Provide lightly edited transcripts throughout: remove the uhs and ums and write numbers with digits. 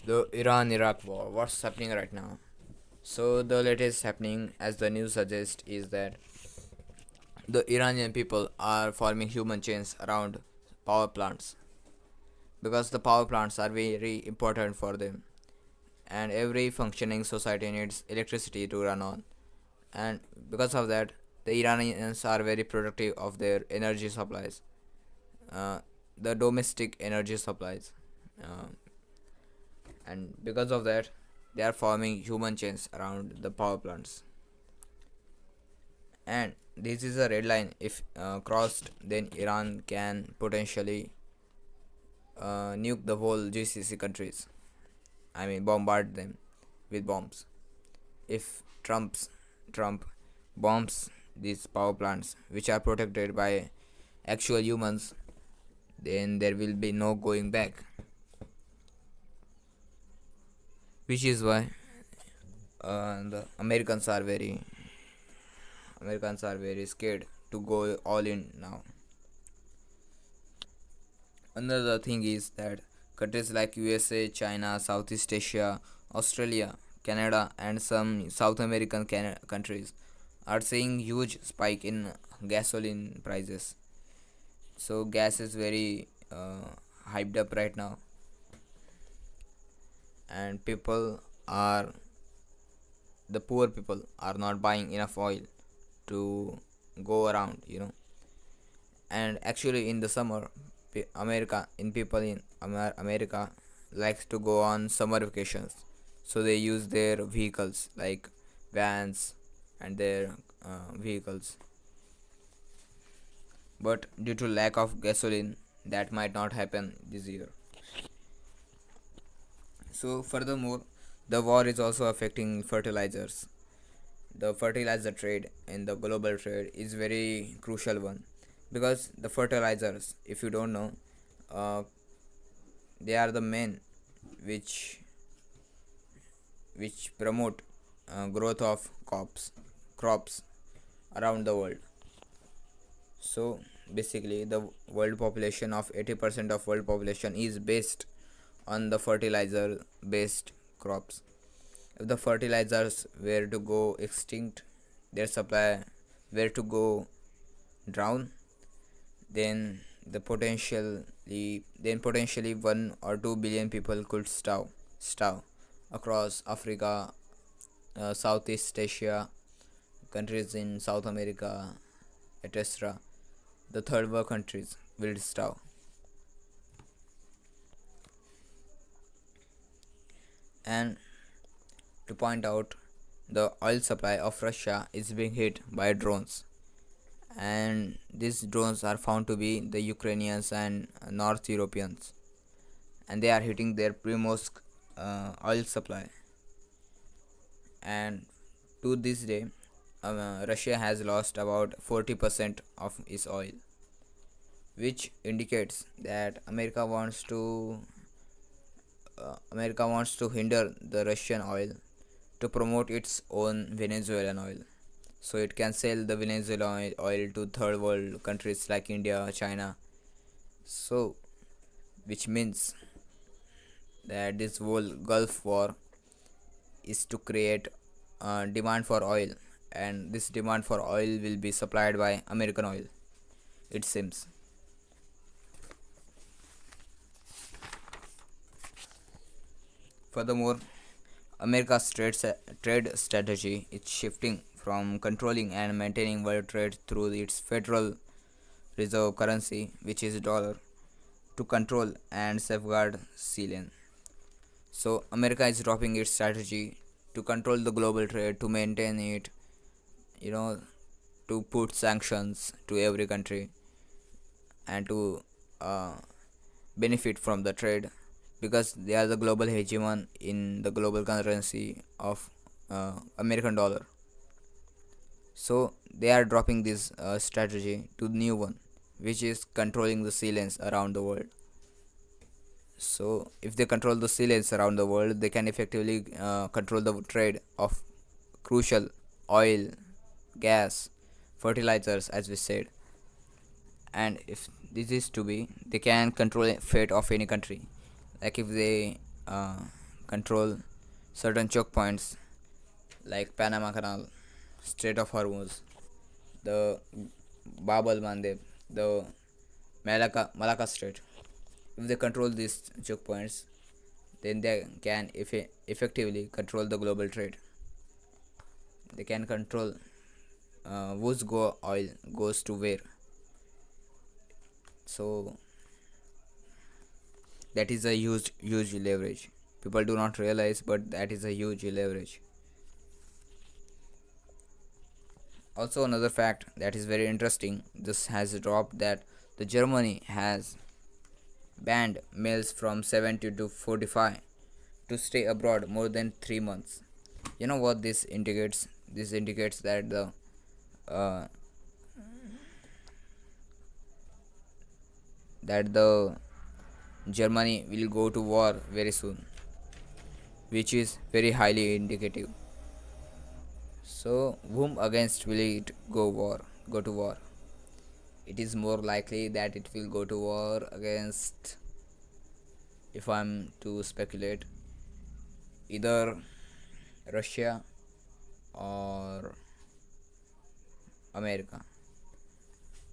The Iran-Iraq war. What's happening right now? So the latest happening, as the news suggests, is that the Iranian people are forming human chains around power plants because the power plants are very important for them, and every functioning society needs electricity to run on. And because of that, the Iranians are very productive of their energy supplies, uh, the domestic energy supplies. Uh, and because of that they are forming human chains around the power plants, and this is a red line. If crossed, then Iran can potentially nuke the whole GCC countries. I mean, bombard them with bombs. If Trump bombs these power plants, which are protected by actual humans, then there will be no going back. Which is why the Americans are very scared to go all in now. Another thing is that countries like USA, China, Southeast Asia, Australia, Canada, and some South American countries are seeing huge spike in gasoline prices. So gas is very hyped up right now, and the poor people are not buying enough oil to go around. And actually, in the summer, people in America likes to go on summer vacations, so they use their vehicles like vans and their vehicles. But due to lack of gasoline, that might not happen this year. So furthermore, the war is also affecting fertilizers. The fertilizer trade in the global trade is very crucial one, because the fertilizers, if you don't know, uh, they are the main which promote growth of crops around the world. So basically, the world population of 80% of world population is based on the fertilizer based crops. If the fertilizers were to go extinct, their supply were to go down, then potentially 1 or 2 billion people could starve across Africa, Southeast Asia, countries in South America, etc. The third world countries will starve. And to point out, the oil supply of Russia is being hit by drones, and these drones are found to be the Ukrainians and North Europeans, and they are hitting their Primorsk oil supply. And to this day, Russia has lost about 40% of its oil, which indicates that America wants to hinder the Russian oil to promote its own Venezuelan oil, so it can sell the Venezuelan oil to third world countries like India, China. So, which means that this whole Gulf War is to create demand for oil, and this demand for oil will be supplied by American oil, it seems. Furthermore, America's trade strategy is shifting from controlling and maintaining world trade through its Federal Reserve currency, which is dollar, to control and safeguard CLN. So America is dropping its strategy to control the global trade, to maintain it, you know, to put sanctions to every country, and to uh, benefit from the trade, because they are the global hegemon in the global currency of American dollar. So they are dropping this strategy to new one, which is controlling the sea lanes around the world. So if they control the sea lanes around the world, they can effectively control the trade of crucial oil, gas, fertilizers, as we said. And if this is to be, they can control fate of any country. Like if they control certain choke points like Panama Canal, Strait of Hormuz, the Bab al Mandeb, the Malacca Strait. If they control these choke points, then they can effectively control the global trade. They can control whose oil goes to where. So that is a huge leverage. People do not realize, but that is a huge leverage. Also, another fact that is very interesting, this has dropped, that the Germany has banned males from 70 to 45 to stay abroad more than 3 months. You know what this indicates? This indicates that uh, the Germany will go to war very soon, which is very highly indicative. So, whom against will it go to war? It is more likely that it will go to war against, if I'm to speculate, either Russia or America.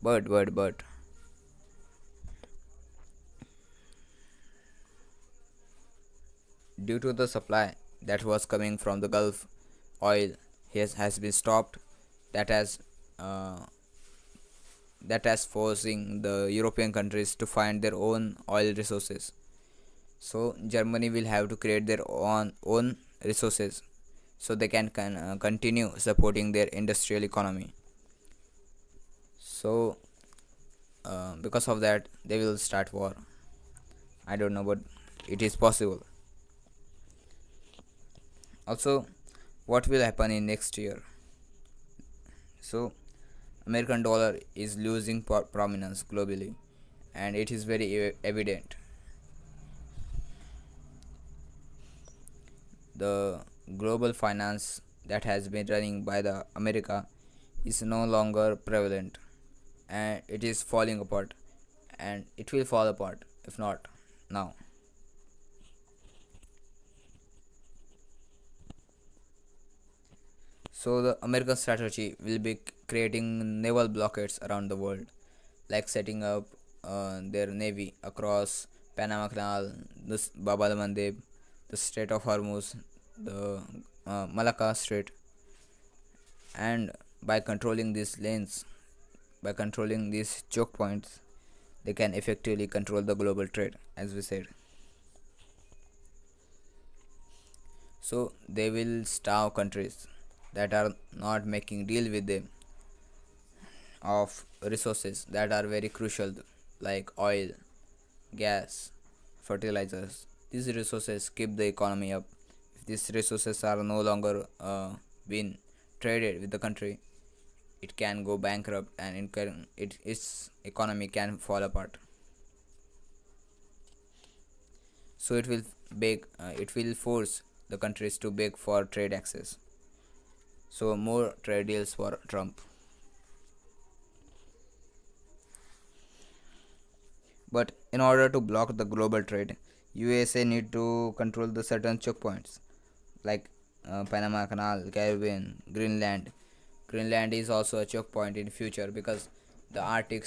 But due to the supply that was coming from the Gulf oil has been stopped, that has uh, forcing the European countries to find their own oil resources. So Germany will have to create their own resources so they can continue supporting their industrial economy. So because of that, they will start war. I don't know, but it is possible. Also, what will happen in next year? So American dollar is losing prominence globally, and it is very evident. The global finance that has been running by the America is no longer prevalent, and it is falling apart, and it will fall apart if not now. So the American strategy will be creating naval blockades around the world, like setting up their navy across Panama Canal, the Bab al Mandeb, the Strait of Hormuz, the Malacca Strait, and by controlling these lanes, by controlling these choke points, they can effectively control the global trade, as we said. So they will starve countries that are not making deal with them of resources that are very crucial, like oil, gas, fertilizers. These resources keep the economy up. If these resources are no longer being traded with the country, it can go bankrupt, and its economy can fall apart. So it will force the countries to beg for trade access. So more trade deals for Trump. But in order to block the global trade, USA need to control the certain choke points like Panama Canal, Caribbean, Greenland. Greenland is also a choke point in future because the Arctic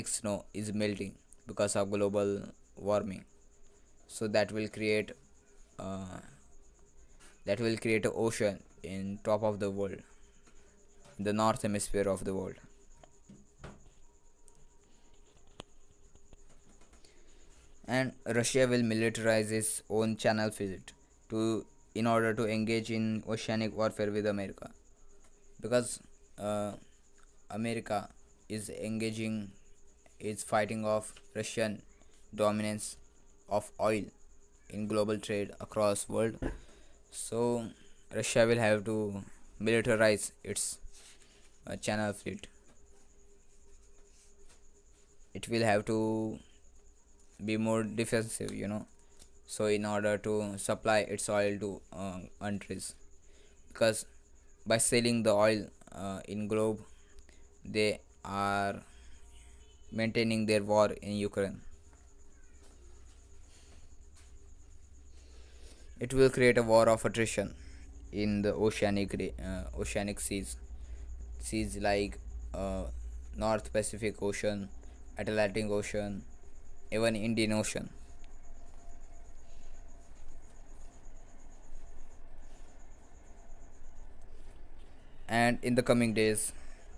snow is melting because of global warming. So uh, that will create an ocean in top of the world, the north hemisphere of the world. And Russia will militarize its own channel fleet to in order to engage in oceanic warfare with America, because uh, America is engaging, is fighting off Russian dominance of oil in global trade across world. So Russia will have to militarize its channel fleet. It will have to be more defensive, so in order to supply its oil to countries, because by selling the oil in globe, they are maintaining their war in Ukraine. It will create a war of attrition in the oceanic seas like uh, North Pacific Ocean, Atlantic Ocean, even Indian Ocean. And in the coming days,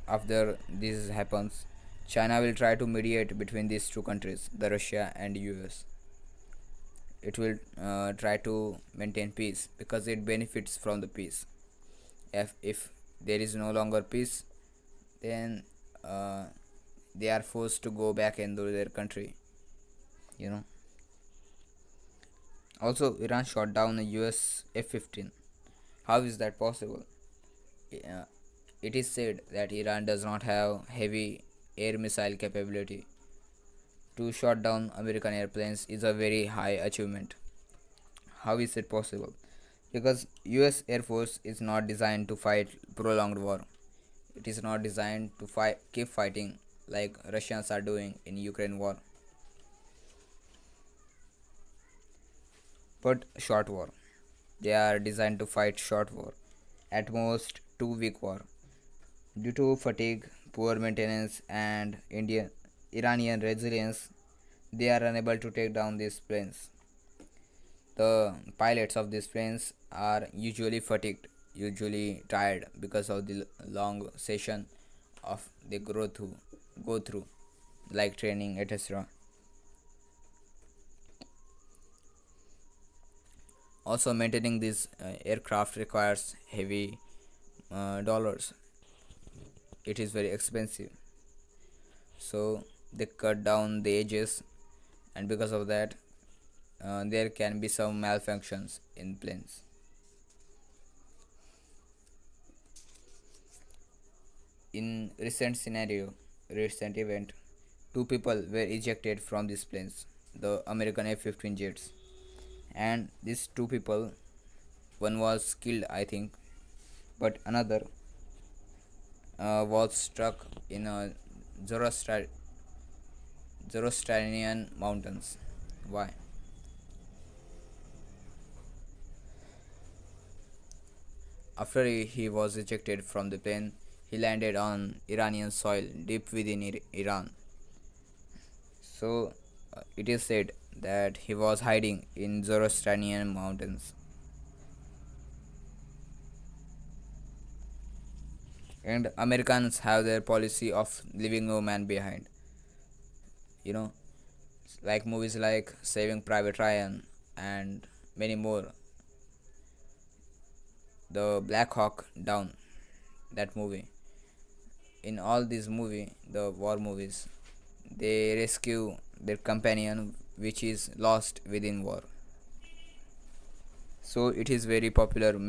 after this happens, China will try to mediate between these two countries, the Russia and US. It will try to maintain peace because it benefits from the peace. If there is no longer peace, then uh, they are forced to go back into their country, you know. Also, Iran shot down a US F-15. How is that possible? uh, it is said that Iran does not have heavy air missile capability. To shot down American airplanes is a very high achievement. How is it possible? Because US Air Force is not designed to fight prolonged war. It is not designed to keep fighting like Russians are doing in Ukraine war, but short war. They are designed to fight short war, at most 2 week war. Due to fatigue, poor maintenance, and Iranian resilience, they are unable to take down these planes. The pilots of these planes are usually fatigued, usually tired because of the long session of they go through like training, etc. Also, maintaining these aircraft requires heavy dollars. It is very expensive, so they cut down the ages, and because of that, there can be some malfunctions in planes. In recent event, two people were ejected from these planes, the American F-15 jets, and these two people, one was killed, I think, but another was struck in a Zoroaster- Zoroastrian mountains. Why? After he was ejected from the plane, he landed on Iranian soil deep within Iran. So it is said that he was hiding in Zoroastrian mountains. And Americans have their policy of leaving no man behind. You know, like movies like Saving Private Ryan and many more. The Black Hawk Down, that movie. In all these the war movies, they rescue their companion which is lost within war. So it is very popular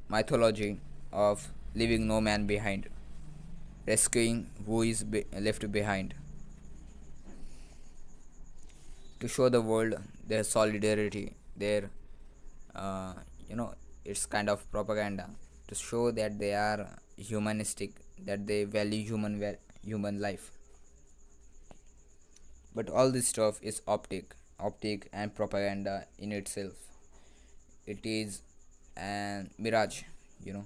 mythology of leaving no man behind, rescuing who is left behind, to show the world their solidarity, their uh, you know it's kind of propaganda to show that they are humanistic, that they value human life. But all this stuff is optic and propaganda in itself. It is an mirage, you know.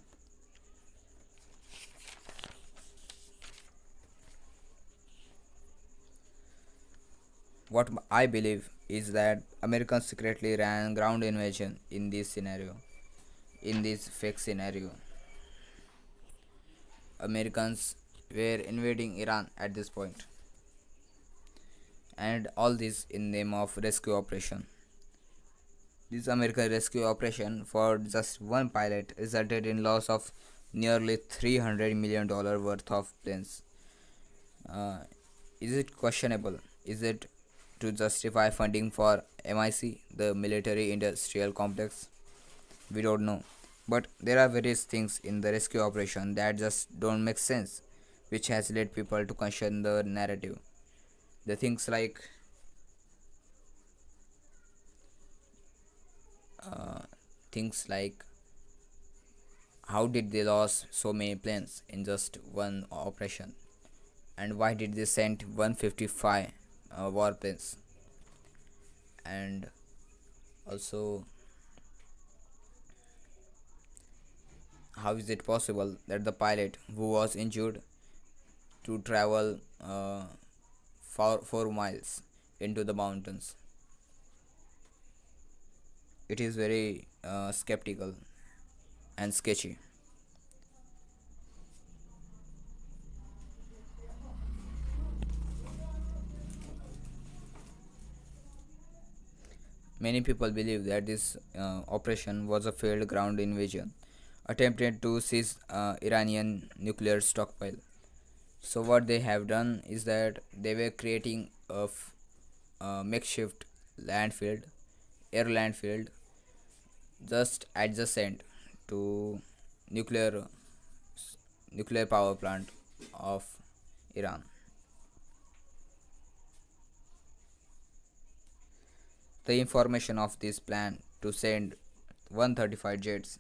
What I believe is that Americans secretly ran ground invasion in this scenario. In this fake scenario, Americans were invading Iran at this point, and all this in name of rescue operation. This American rescue operation for just one pilot resulted in loss of nearly $300 million worth of planes. Uh, is it questionable? Is it to justify funding for MIC, the military industrial complex? We don't know. But there are various things in the rescue operation that just don't make sense, which has led people to question the narrative. The things like uh, things like how did they lose so many planes in just one operation, and why did they send 155 warplanes, and also How is it possible that the pilot who was injured to travel 4 miles into the mountains? It is very skeptical and sketchy. Many people believe that this operation was a failed ground invasion attempted to seize Iranian nuclear stockpile. So what they have done is that they were creating a makeshift landfill, air landfill, just adjacent to nuclear nuclear power plant of Iran. The information of this plan to send 135 jets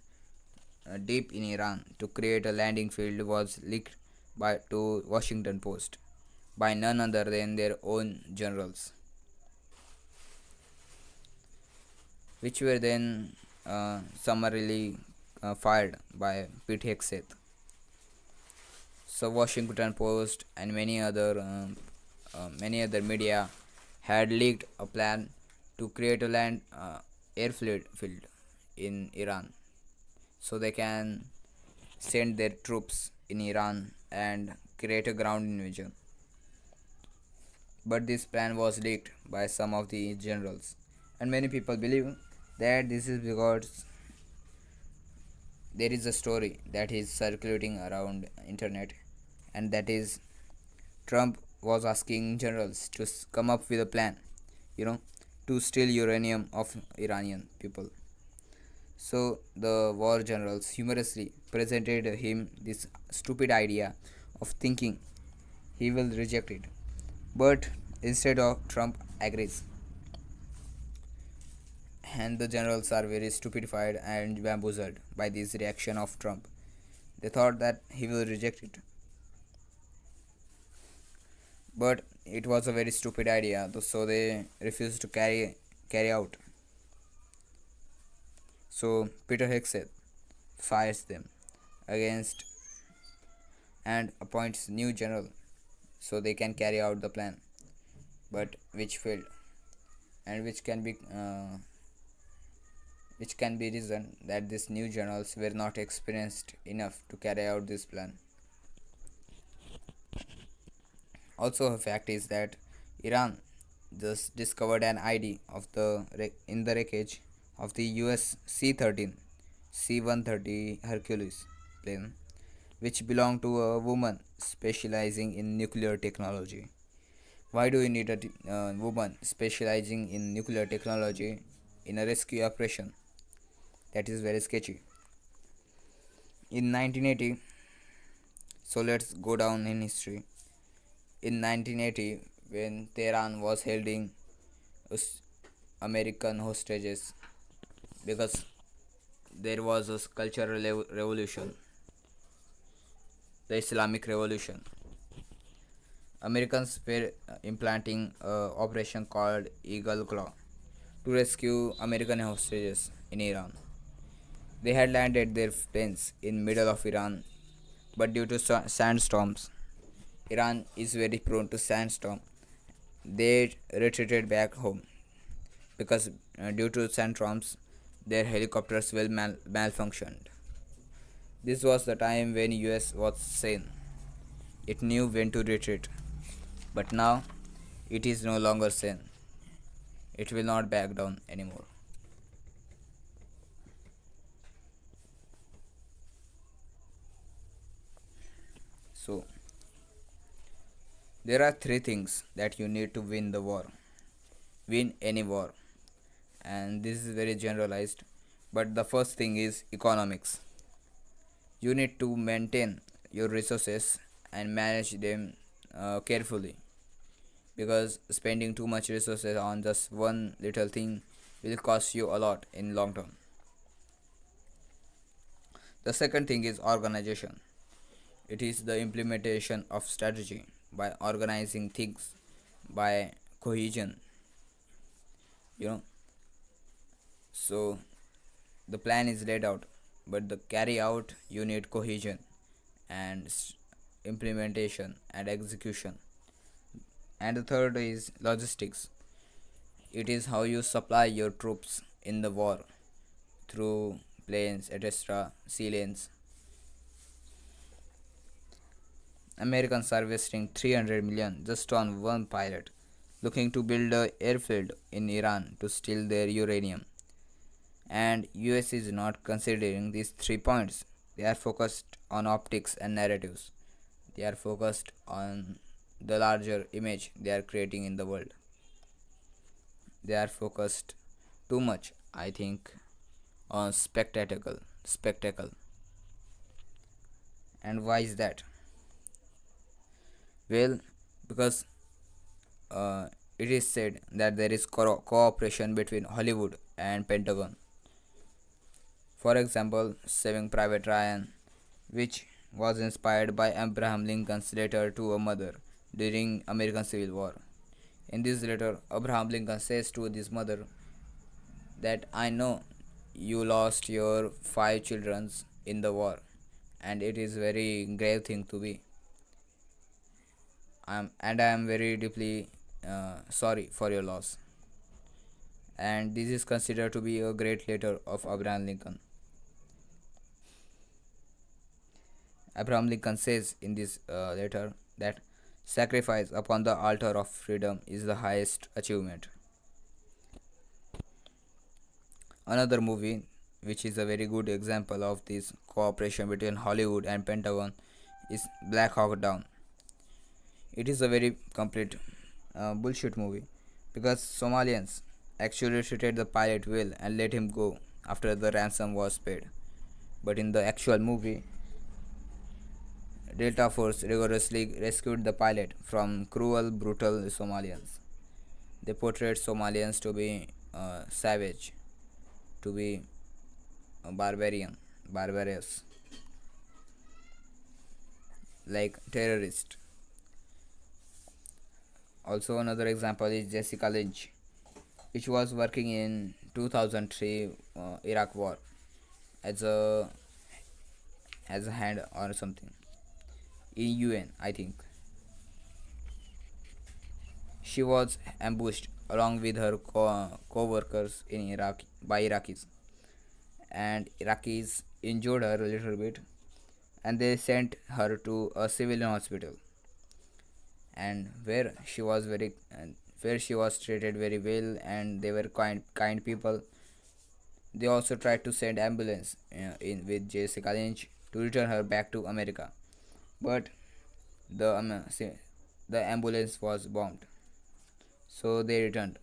deep in Iran to create a landing field was leaked to Washington Post by none other than their own generals, which were then summarily fired by Pete Hegseth. So Washington Post and many other media had leaked a plan to create a land field in Iran, so they can send their troops in Iran and create a ground invasion. But this plan was leaked by some of the generals, and many people believe that this is because there is a story that is circulating around internet, and that is Trump was asking generals to come up with a plan, you know, to steal uranium of Iranian people. So the war generals humorously presented him this stupid idea of thinking he will reject it. But instead of Trump agrees, and the generals are very stupefied and bamboozled by this reaction of Trump. They thought that he will reject it, but it was a very stupid idea, so they refused to carry out. So Peter Hegseth fires them against and appoints new general so they can carry out the plan, but which failed, and which can be reason that these new generals were not experienced enough to carry out this plan. Also, a fact is that Iran just discovered an ID of in the wreckage of the US C-13 C-130 Hercules plane, which belonged to a woman specializing in nuclear technology. Why do we need a woman specializing in nuclear technology in a rescue operation? That is very sketchy. In 1980, so let's go down in history. In 1980, when Tehran was holding American hostages because there was a cultural revolution, the Islamic Revolution. Americans were implanting an operation called Eagle Claw to rescue American hostages in Iran. They had landed their planes in middle of Iran, but due to sandstorms, Iran is very prone to sandstorm. They retreated back home because due to sandstorms, their helicopters will malfunctioned. This was the time when US was sane. It knew when to retreat, but now it is no longer sane. It will not back down anymore. So, there are three things that you need to win the war. Win any war. And this is very generalized. But the first thing is economics. You need to maintain your resources and manage them carefully, because spending too much resources on just one little thing will cost you a lot in long term. The second thing is organization. It is the implementation of strategy by organizing things by cohesion, you know. So the plan is laid out but the carry out you need cohesion and implementation and execution. And the third is logistics. It is how you supply your troops in the war through planes, etc., sea lanes. Americans are wasting 300 million just on one pilot looking to build a airfield in Iran to steal their uranium. And US is not considering these 3 points. They are focused on optics and narratives. They are focused on the larger image they are creating in the world. They are focused too much, I think, on spectacle. And why is that? Well, because uh, it is said that there is cooperation between Hollywood and Pentagon. For example, Saving Private Ryan, which was inspired by Abraham Lincoln's letter to a mother during American Civil War. In this letter, Abraham Lincoln says to his mother that I know you lost your 5 children in the war, and it is very grave thing to be. I am very deeply sorry for your loss. And this is considered to be a great letter of Abraham Lincoln. Abraham Lincoln says in this letter that sacrifice upon the altar of freedom is the highest achievement. Another movie, which is a very good example of this cooperation between Hollywood and Pentagon, is Black Hawk Down. It is a very complete bullshit movie because Somalians actually treated the pilot well and let him go after the ransom was paid. But in the actual movie, Delta Force rigorously rescued the pilot from cruel, brutal Somalians. They portrayed Somalians to be savage, to be barbarous, like terrorist. Also, another example is Jessica Lynch, which was working in 2003 Iraq War as a hand or something in UN, I think. She was ambushed along with her co-workers in Iraq by Iraqis, and Iraqis injured her a little bit, and they sent her to a civilian hospital, and where she was treated very well, and they were kind people. They also tried to send ambulance in with Jessica Lynch to return her back to America, but the ambulance was bombed, so they returned.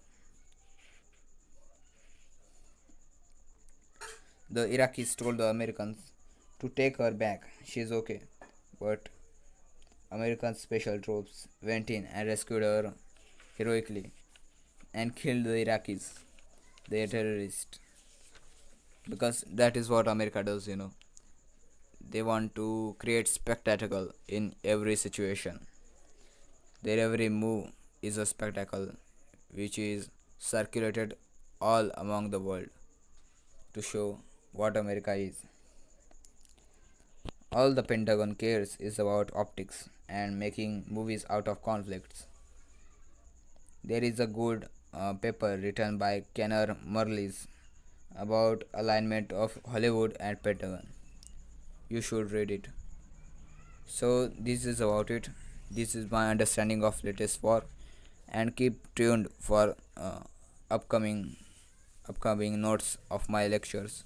The Iraqis told the Americans to take her back, she is okay, but American special troops went in and rescued her heroically and killed the Iraqis, the terrorists, because that is what America does. They want to create spectacle in every situation. Their every move is a spectacle which is circulated all among the world to show what America is. All the Pentagon cares is about optics and making movies out of conflicts. There is a good paper written by Kenner Murleys about alignment of Hollywood and Pentagon. You should read it. So this is about it. This is my understanding of latest war, and keep tuned for upcoming notes of my lectures.